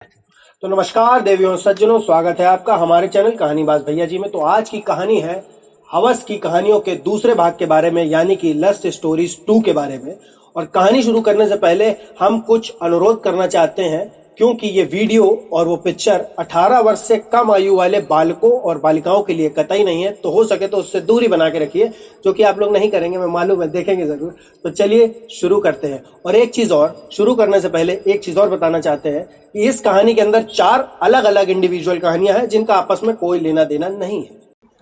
तो नमस्कार देवियों सज्जनों, स्वागत है आपका हमारे चैनल कहानीबाज भैया जी में। तो आज की कहानी है हवस की कहानियों के दूसरे भाग के बारे में, यानी कि लस्ट स्टोरीज 2 के बारे में। और कहानी शुरू करने से पहले हम कुछ अनुरोध करना चाहते हैं, क्योंकि ये वीडियो और वो पिक्चर 18 वर्ष से कम आयु वाले बालकों और बालिकाओं के लिए कतई नहीं है। तो हो सके तो उससे दूरी बना के रखिए, जो कि आप लोग नहीं करेंगे, मैं मालूम है, देखेंगे जरूर। तो चलिए शुरू करते हैं। और एक चीज और, शुरू करने से पहले एक चीज और बताना चाहते हैं कि इस कहानी के अंदर 4 अलग अलग इंडिविजुअल कहानियां हैं, जिनका आपस में कोई लेना देना नहीं है।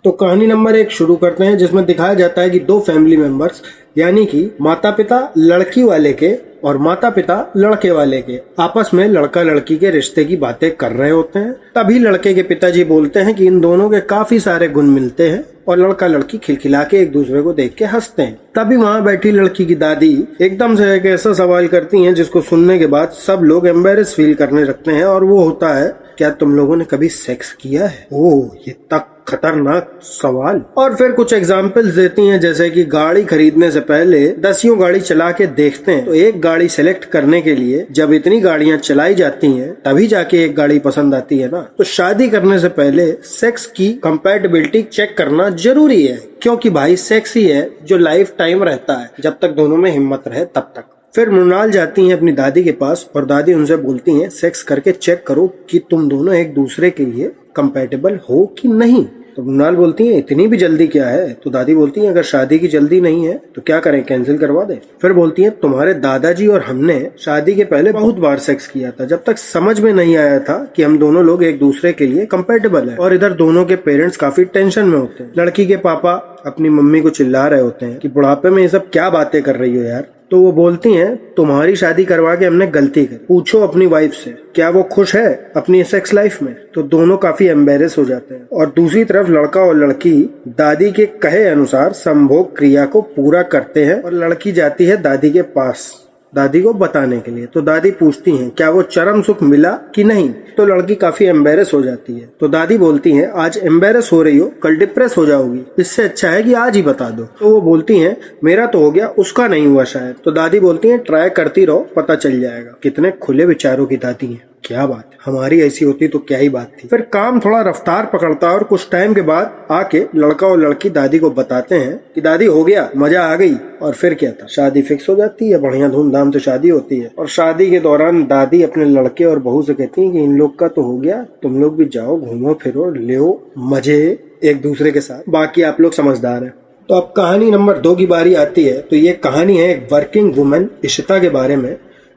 तो कहानी नंबर 1 शुरू करते हैं, जिसमें दिखाया जाता है कि 2 फैमिली मेंबर्स, यानी कि माता पिता लड़की वाले के और माता पिता लड़के वाले के, आपस में लड़का लड़की के रिश्ते की बातें कर रहे होते हैं। तभी लड़के के पिताजी बोलते हैं कि इन दोनों के काफी सारे गुण मिलते हैं, और लड़का लड़की खिलखिला के एक दूसरे को देख के हंसते हैं। तभी वहाँ बैठी लड़की की दादी एकदम से एक ऐसा सवाल करती हैं जिसको सुनने के बाद सब लोग एम्बेरस फील करने लगते हैं, और वो होता है, क्या तुम लोगों ने कभी सेक्स किया है? ओह, ये तक खतरनाक सवाल। और फिर कुछ एग्जाम्पल्स देती हैं, जैसे कि गाड़ी खरीदने से पहले 10 गाड़ी चला के देखते हैं, तो एक गाड़ी सेलेक्ट करने के लिए जब इतनी गाड़ियां चलाई जाती हैं तभी जाके एक गाड़ी पसंद आती है ना। तो शादी करने से पहले सेक्स की कंपैटिबिलिटी चेक करना जरूरी है, क्योंकि भाई सेक्स ही है जो लाइफ टाइम रहता है, जब तक दोनों में हिम्मत रहे तब तक। फिर मृणाल जाती हैं अपनी दादी के पास, और दादी उनसे बोलती हैं, सेक्स करके चेक करो कि तुम दोनों एक दूसरे के लिए कंपैटिबल हो कि नहीं। तो मृणाल बोलती है, इतनी भी जल्दी क्या है? तो दादी बोलती है, अगर शादी की जल्दी नहीं है तो क्या करें, कैंसिल करवा दे। फिर बोलती है, तुम्हारे दादाजी और हमने शादी के पहले बहुत बार सेक्स किया था, जब तक समझ में नहीं आया था कि हम दोनों लोग एक दूसरे के लिए कंपैटिबल हैं। और इधर दोनों के पेरेंट्स काफी टेंशन में होते हैं। लड़की के पापा अपनी मम्मी को चिल्ला रहे होते हैं कि बुढ़ापे में ये सब क्या बातें कर रही हो यार। तो वो बोलती हैं, तुम्हारी शादी करवा के हमने गलती की, पूछो अपनी वाइफ से क्या वो खुश है अपनी सेक्स लाइफ में। तो दोनों काफी एम्बेरस हो जाते हैं। और दूसरी तरफ लड़का और लड़की दादी के कहे अनुसार संभोग क्रिया को पूरा करते हैं, और लड़की जाती है दादी के पास दादी को बताने के लिए। तो दादी पूछती हैं, क्या वो चरम सुख मिला कि नहीं? तो लड़की काफी एम्बेरस हो जाती है। तो दादी बोलती हैं, आज एम्बेरस हो रही हो, कल डिप्रेस हो जाओगी, इससे अच्छा है कि आज ही बता दो। तो वो बोलती हैं, मेरा तो हो गया, उसका नहीं हुआ शायद। तो दादी बोलती हैं, ट्राई करती रहो, पता चल जाएगा। कितने खुले विचारों की दादी है, क्या बात है, हमारी ऐसी होती तो क्या ही बात थी। फिर काम थोड़ा रफ्तार पकड़ता है, और कुछ टाइम के बाद आके लड़का और लड़की दादी को बताते हैं कि दादी हो गया, मजा आ गई। और फिर क्या था, शादी फिक्स हो जाती है, बढ़िया धूमधाम से शादी होती है। और शादी के दौरान दादी अपने लड़के और बहू से कहती है कि इन लोग का तो हो गया, तुम लोग भी जाओ, घूमो फिरो, ले मजे एक दूसरे के साथ, बाकी आप लोग समझदार हैं। तो अब कहानी नंबर 2 की बारी आती है। तो ये कहानी है एक वर्किंग वुमेन इशिता के बारे में,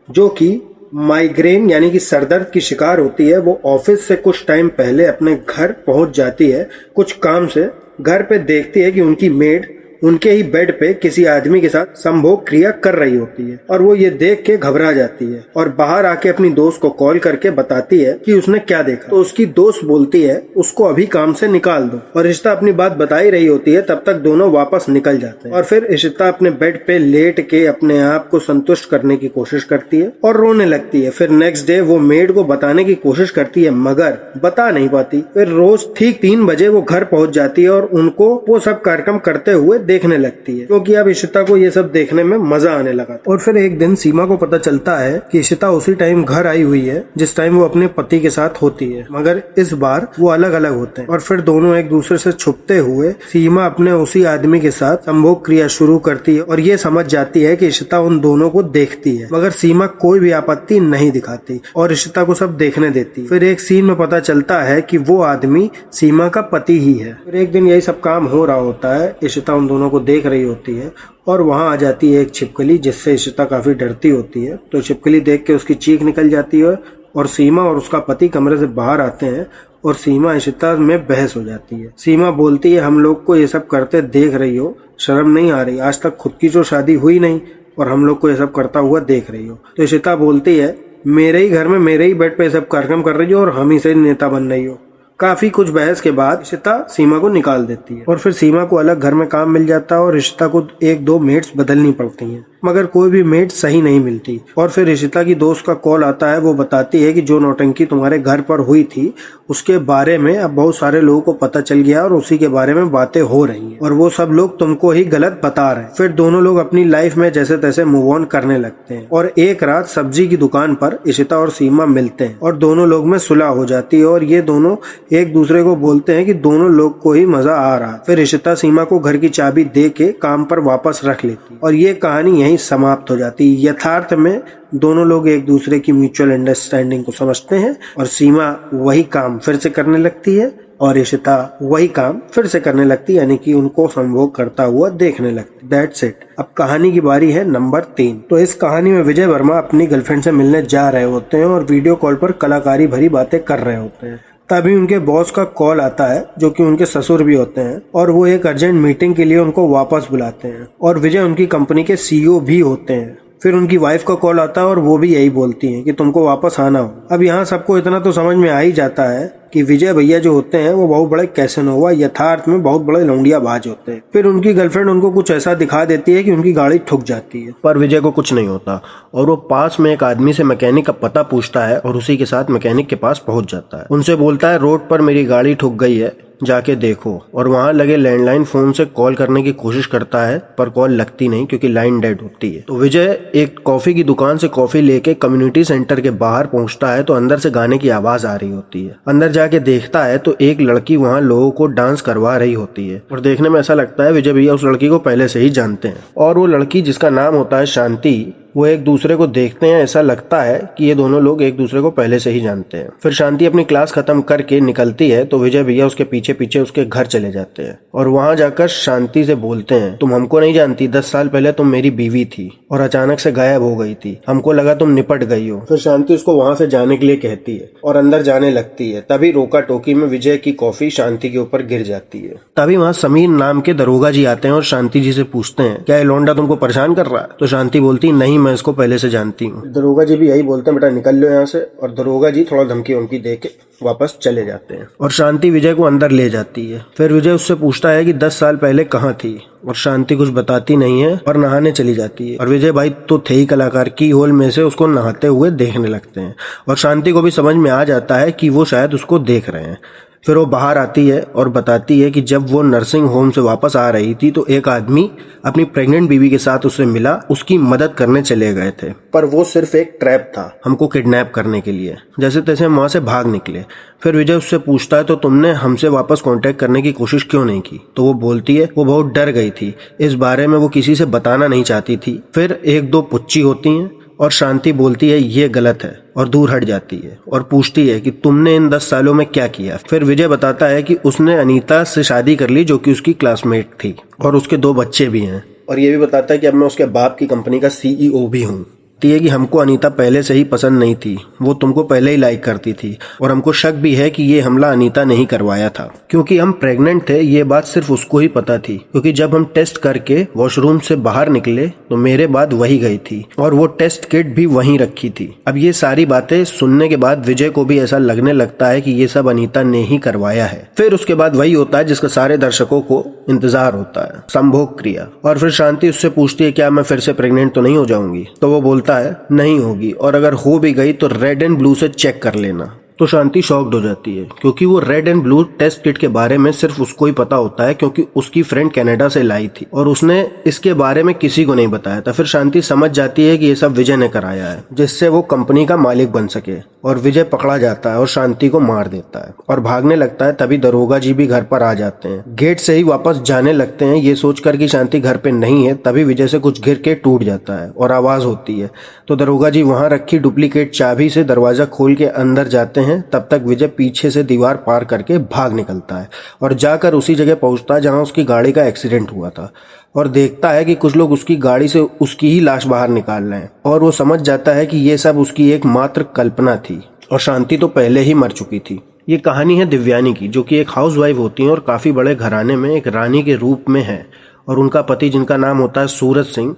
जो कि माइग्रेन यानी कि सरदर्द की शिकार होती है। वो ऑफिस से कुछ टाइम पहले अपने घर पहुंच जाती है कुछ काम से। घर पे देखती है कि उनकी मेड उनके ही बेड पे किसी आदमी के साथ संभोग क्रिया कर रही होती है, और वो ये देख के घबरा जाती है, और बाहर आके अपनी दोस्त को कॉल करके बताती है कि उसने क्या देखा। तो उसकी दोस्त बोलती है, उसको अभी काम से निकाल दो। और इशिता अपनी बात बता ही रही होती है, तब तक दोनों वापस निकल जाते हैं। और फिर इशिता अपने बेड पे लेट के अपने आप को संतुष्ट करने की कोशिश करती है और रोने लगती है। फिर नेक्स्ट डे वो मेड को बताने की कोशिश करती है, मगर बता नहीं पाती। फिर रोज ठीक 3 बजे वो घर पहुंच जाती है, और उनको वो सब कार्यक्रम करते हुए देखने लगती है, क्योंकि अब इशिता को ये सब देखने में मजा आने लगा। और फिर एक दिन सीमा को पता चलता है कि इशिता उसी टाइम घर आई हुई है जिस टाइम वो अपने पति के साथ होती है, मगर इस बार वो अलग अलग होते हैं। और फिर दोनों एक दूसरे से छुपते हुए सीमा अपने उसी आदमी के साथ संभोग क्रिया शुरू करती है, और ये समझ जाती है कि इशिता उन दोनों को देखती है, मगर सीमा कोई भी आपत्ति नहीं दिखाती और इशिता को सब देखने देती। फिर एक सीन में पता चलता है कि वो आदमी सीमा का पति ही है। फिर एक दिन यही सब काम हो रहा होता है, इशिता उन दोनों को देख रही होती है, और वहां आ जाती है एक छिपकली, जिससे इशिता काफी डरती होती है। तो छिपकली देख के उसकी चीख निकल जाती है, और सीमा और उसका पति कमरे से बाहर आते हैं, और सीमा इशिता में बहस हो जाती है। सीमा बोलती है, हम लोग को ये सब करते देख रही हो, शर्म नहीं आ रही? आज तक खुद की जो शादी हुई नहीं और हम लोग को ये सब करता हुआ देख रही हो। तो इशिता बोलती है, मेरे ही घर में मेरे ही बेड पे ये सब कार्यक्रम कर रही हो, और हम ही से नेता बन रही हो। काफी कुछ बहस के बाद इशिता सीमा को निकाल देती है, और फिर सीमा को अलग घर में काम मिल जाता है, और इशिता को 1-2 मेड्स बदलनी पड़ती हैं। मगर कोई भी मेड सही नहीं मिलती। और फिर इशिता की दोस्त का कॉल आता है। वो बताती है कि जो नौटंकी तुम्हारे घर पर हुई थी उसके बारे में अब बहुत सारे लोगों को पता चल गया और उसी के बारे में बातें हो रही हैं और वो सब लोग तुमको ही गलत बता रहे हैं। फिर दोनों लोग अपनी लाइफ में जैसे तैसे मूव ऑन करने लगते हैं और एक रात सब्जी की दुकान पर इशिता और सीमा मिलते हैं और दोनों लोग में सुलह हो जाती है और ये दोनों एक दूसरे को बोलते हैं कि दोनों लोग को ही मजा आ रहा। फिर इशिता सीमा को घर की चाबी दे के काम पर वापस रख लेती और ये कहानी यहीं समाप्त हो जाती है। यथार्थ में दोनों लोग एक दूसरे की म्यूचुअल अंडरस्टैंडिंग को समझते हैं और सीमा वही काम फिर से करने लगती है और इशिता वही काम फिर से करने लगती है, यानी कि उनको संभोग करता हुआ देखने लगती। That's it. अब कहानी की बारी है नंबर 3। तो इस कहानी में विजय वर्मा अपनी गर्लफ्रेंड से मिलने जा रहे होते हैं और वीडियो कॉल पर कलाकारी भरी बातें कर रहे होते हैं। तभी उनके बॉस का कॉल आता है जो कि उनके ससुर भी होते हैं और वो एक अर्जेंट मीटिंग के लिए उनको वापस बुलाते हैं और विजय उनकी कंपनी के CEO भी होते हैं। फिर उनकी वाइफ का कॉल आता है और वो भी यही बोलती हैं कि तुमको वापस आना हो। अब यहाँ सबको इतना तो समझ में आ ही जाता है कि विजय भैया जो होते हैं वो बहुत बड़े कैसेनोवा, यथार्थ में बहुत बड़े लौंडियाबाज होते हैं। फिर उनकी गर्लफ्रेंड उनको कुछ ऐसा दिखा देती है कि उनकी गाड़ी ठुक जाती है, पर विजय को कुछ नहीं होता और वो पास में एक आदमी से मैकेनिक का पता पूछता है और उसी के साथ मैकेनिक के पास पहुंच जाता है। उनसे बोलता है रोड पर मेरी गाड़ी ठुक गई है, जाके देखो। और वहां लगे लैंडलाइन फोन से कॉल करने की कोशिश करता है पर कॉल लगती नहीं क्योंकि लाइन डेड होती है। तो विजय एक कॉफी की दुकान से कॉफी लेके कम्युनिटी सेंटर के बाहर पहुंचता है तो अंदर से गाने की आवाज आ रही होती है। अंदर जाके देखता है तो एक लड़की वहां लोगों को डांस करवा रही होती है और देखने में ऐसा लगता है विजय भैया उस लड़की को पहले से ही जानते हैं। और वो लड़की जिसका नाम होता है शांति, वो एक दूसरे को देखते हैं, ऐसा लगता है कि ये दोनों लोग एक दूसरे को पहले से ही जानते हैं। फिर शांति अपनी क्लास खत्म करके निकलती है तो विजय भैया उसके पीछे पीछे उसके घर चले जाते हैं और वहां जाकर शांति से बोलते हैं तुम हमको नहीं जानती, 10 साल पहले तुम मेरी बीवी थी और अचानक से गायब हो गई थी, हमको लगा तुम निपट गई हो। फिर शांति उसको वहां से जाने के लिए कहती है और अंदर जाने लगती है। तभी रोका टोकी में विजय की कॉफी शांति के ऊपर गिर जाती है। तभी वहां समीर नाम के दरोगा जी आते हैं और शांति जी से पूछते हैं क्या ये लौंडा तुमको परेशान कर रहा है? तो शांति बोलती नहीं, मैं इसको पहले से जानती हूँ। दरोगा जी भी यही बोलते हैं बेटा निकल लो यहाँ से, और दरोगा जी थोड़ा धमकी वमकी दे के वापस चले जाते हैं और शांति विजय को अंदर ले जाती है। फिर विजय उससे पूछता है कि 10 साल पहले कहाँ थी और शांति कुछ बताती नहीं है और नहाने चली जाती है और विजय भाई तो थे ही कलाकार, की होल में से उसको नहाते हुए देखने लगते हैं और शांति को भी समझ में आ जाता है कि वो शायद उसको देख रहे हैं। फिर वो बाहर आती है और बताती है कि जब वो नर्सिंग होम से वापस आ रही थी तो एक आदमी अपनी प्रेग्नेंट बीवी के साथ उससे मिला, उसकी मदद करने चले गए थे पर वो सिर्फ एक ट्रैप था हमको किडनैप करने के लिए। जैसे तैसे हम वहां से भाग निकले। फिर विजय उससे पूछता है तो तुमने हमसे वापस कांटेक्ट करने की कोशिश क्यों नहीं की? तो वो बोलती है वो बहुत डर गई थी, इस बारे में वो किसी से बताना नहीं चाहती थी। फिर 1-2 पुच्ची होती हैं और शांति बोलती है ये गलत है और दूर हट जाती है और पूछती है कि तुमने इन 10 सालों में क्या किया। फिर विजय बताता है कि उसने अनीता से शादी कर ली जो कि उसकी क्लासमेट थी और उसके 2 बच्चे भी हैं और ये भी बताता है कि अब मैं उसके बाप की कंपनी का CEO भी हूँ। है कि हमको अनीता पहले से ही पसंद नहीं थी, वो तुमको पहले ही लाइक करती थी और हमको शक भी है कि ये हमला अनीता ने ही करवाया था क्योंकि हम प्रेग्नेंट थे। ये बात सिर्फ उसको ही पता थी क्योंकि जब हम टेस्ट करके वॉशरूम से बाहर निकले तो मेरे बाद वही गई थी और वो टेस्ट किट भी वहीं रखी थी। अब ये सारी बातें सुनने के बाद विजय को भी ऐसा लगने लगता है कि ये सब अनीता ने ही करवाया है। फिर उसके बाद वही होता है जिसका सारे दर्शकों को इंतजार होता है, संभोग क्रिया। और फिर शांति उससे पूछती है क्या मैं फिर से प्रेग्नेंट तो नहीं हो जाऊंगी? तो वो बोलता है नहीं होगी और अगर हो भी गई तो रेड एंड ब्लू से चेक कर लेना। तो शांति शॉक्ड हो जाती है क्योंकि वो red and blue test kit के बारे में सिर्फ उसको ही पता होता है क्योंकि उसकी फ्रेंड कनाडा से लाई थी और उसने इसके बारे में किसी को नहीं बताया था। फिर शांति समझ जाती है कि ये सब विजय ने कराया है जिससे वो कंपनी का मालिक बन सके और विजय पकड़ा जाता है और शांति को मार देता है और भागने लगता है। तभी दरोगा जी भी घर पर आ जाते हैं, गेट से ही वापस जाने लगते हैं ये सोचकर कि शांति घर पे नहीं है। तभी विजय से कुछ गिर के टूट जाता है और आवाज होती है तो दरोगा जी वहां रखी डुप्लीकेट चाबी से दरवाजा खोल के अंदर जाते हैं। तब तक विजय पीछे से दीवार पार करके भाग निकलता है और जाकर उसी जगह पहुंचता है जहां उसकी गाड़ी का एक्सीडेंट हुआ था और देखता है कि कुछ लोग उसकी गाड़ी से उसकी ही लाश बाहर निकाल रहे हैं और वो समझ जाता है कि ये सब उसकी एक मात्र कल्पना थी और शांति तो पहले ही मर चुकी थी। ये कहानी है दिव्यानी की जो कि एक हाउसवाइफ होती है और काफी बड़े घराने में एक रानी के रूप में है और उनका पति जिनका नाम होता है सूरज सिंह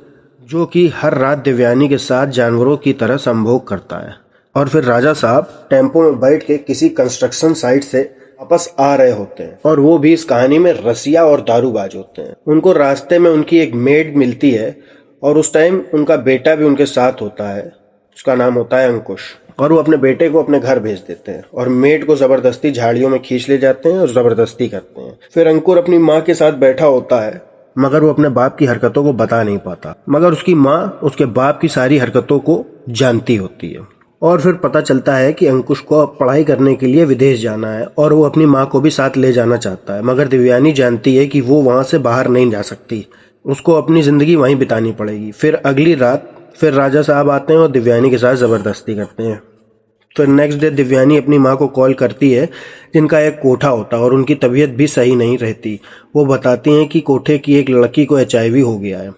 जो कि हर रात दिव्यानी के साथ जानवरों की तरह संभोग करता है। और फिर राजा साहब टेम्पो में बैठ के किसी कंस्ट्रक्शन साइट से वापस आ रहे होते हैं और वो भी इस कहानी में रसिया और दारूबाज होते हैं। उनको रास्ते में उनकी एक मेड मिलती है और उस टाइम उनका बेटा भी उनके साथ होता है, उसका नाम होता है अंकुश, और वो अपने बेटे को अपने घर भेज देते हैं और मेड को जबरदस्ती झाड़ियों में खींच ले जाते हैं और जबरदस्ती करते हैं। फिर अंकुर अपनी माँ के साथ बैठा होता है, मगर वो अपने बाप की हरकतों को बता नहीं पाता, मगर उसकी माँ उसके बाप की सारी हरकतों को जानती होती है। और फिर पता चलता है कि अंकुश को पढ़ाई करने के लिए विदेश जाना है और वो अपनी माँ को भी साथ ले जाना चाहता है, मगर दिव्यानी जानती है कि वो वहाँ से बाहर नहीं जा सकती, उसको अपनी जिंदगी वहीं बितानी पड़ेगी। फिर अगली रात फिर राजा साहब आते हैं और दिव्यानी के साथ जबरदस्ती करते हैं। फिर नेक्स्ट डे दिव्यानी अपनी माँ को कॉल करती है, जिनका एक कोठा होता है और उनकी तबीयत भी सही नहीं रहती। वो बताती हैं कि कोठे की एक लड़की को HIV हो गया है।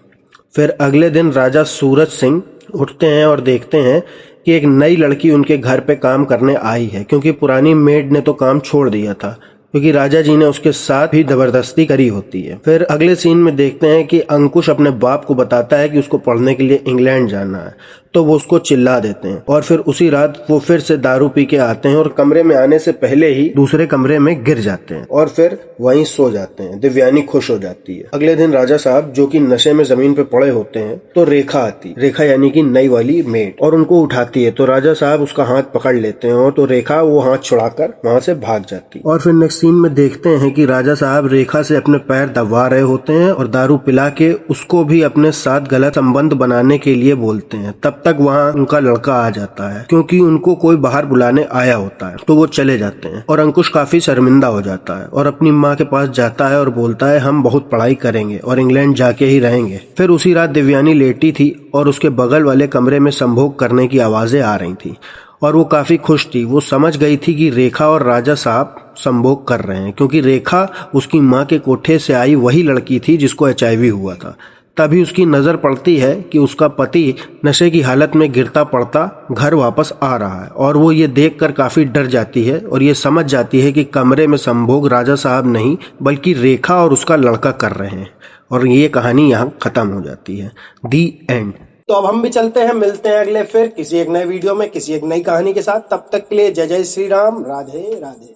फिर अगले दिन राजा सूरज सिंह उठते हैं और देखते हैं कि एक नई लड़की उनके घर पे काम करने आई है, क्योंकि पुरानी मेड ने तो काम छोड़ दिया था, क्योंकि राजा जी ने उसके साथ भी जबरदस्ती करी होती है। फिर अगले सीन में देखते हैं कि अंकुश अपने बाप को बताता है कि उसको पढ़ने के लिए इंग्लैंड जाना है, तो वो उसको चिल्ला देते हैं और फिर उसी रात वो फिर से दारू पी के आते हैं और कमरे में आने से पहले ही दूसरे कमरे में गिर जाते हैं और फिर वहीं सो जाते हैं। दिव्यानी खुश हो जाती है। अगले दिन राजा साहब जो कि नशे में जमीन पे पड़े होते हैं, तो रेखा आती, रेखा यानी कि नई वाली मेड, और उनको उठाती है। तो राजा साहब उसका हाथ पकड़ लेते हैं और तो रेखा वो हाथ छुड़ाकर वहां से भाग जाती। और फिर नेक्स्ट सीन में देखते हैं कि राजा साहब रेखा से अपने पैर दबा रहे होते हैं और दारू पिला के उसको भी अपने साथ गलत संबंध बनाने के लिए बोलते हैं। तब तक वहाँ उनका लड़का आ जाता है, क्योंकि उनको कोई बाहर बुलाने आया होता है, तो वो चले जाते हैं और अंकुश काफी शर्मिंदा हो जाता है और अपनी माँ के पास जाता है और बोलता है हम बहुत पढ़ाई करेंगे और इंग्लैंड जाके ही रहेंगे। फिर उसी रात दिव्यानी लेटी थी और उसके बगल वाले कमरे में संभोग करने की आवाजें आ रही थी और वो काफी खुश थी। वो समझ गई थी कि रेखा और राजा साहब संभोग कर रहे हैं, क्योंकि रेखा उसकी माँ के कोठे से आई वही लड़की थी जिसको HIV हुआ था। तभी उसकी नजर पड़ती है कि उसका पति नशे की हालत में गिरता पड़ता घर वापस आ रहा है और वो ये देखकर काफी डर जाती है और ये समझ जाती है कि कमरे में संभोग राजा साहब नहीं बल्कि रेखा और उसका लड़का कर रहे हैं। और ये कहानी यहाँ खत्म हो जाती है। दी एंड। तो अब हम भी चलते हैं, मिलते हैं अगले फिर किसी एक नए वीडियो में किसी एक नई कहानी के साथ। तब तक के लिए जय जय श्री राम, राधे राधे।